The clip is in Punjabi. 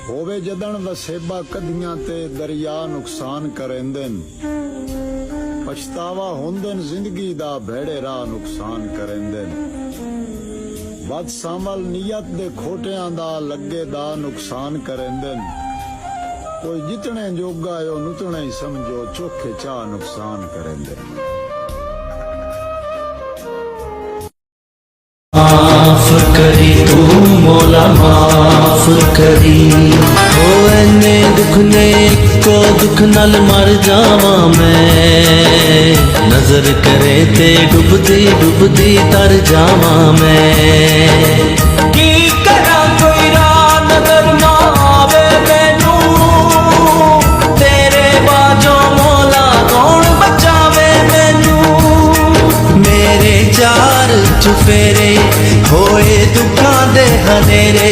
ਹੋਵੇ ਜਦਣ ਵਸੇਬਾ ਕਦੀਆਂ ਤੇ ਦਰਿਆ ਨੁਕਸਾਨ ਕਰੇਂਦਨ ਪਛਤਾਵਾ ਹੁੰਦਨ ਜ਼ਿੰਦਗੀ ਦਾ ਭੇੜੇ ਰਾਹ ਨੁਕਸਾਨ ਕਰੇਂਦਨ ਬਦ ਸਾਮਲ ਨੀਅਤ ਦੇ ਖੋਟਿਆਂ ਦਾ ਲੱਗੇ ਦਾ ਨੁਕਸਾਨ ਕਰੇਂਦਨ ਕੋਈ ਜਿਤਨੇ ਜੋਗਾ ਓ ਨੁਤਣੇ ਹੀ ਸਮਝੋ ਚੋਖੇ ਚਾਹ ਨੁਕਸਾਨ ਕਰੇਂਦਨ माफ करी तू मौला माफ करी ओ एने दुख ने को दुख नाल मर जावा मैं नजर करे ते डुबदी डुबदी तर जावा मैं की करा कोई राह नजर ना आवे मैनू तेरे बाजों मौला कौन बचावे मैनू मेरे चार चुफेरे होए दुखां दे हनेरे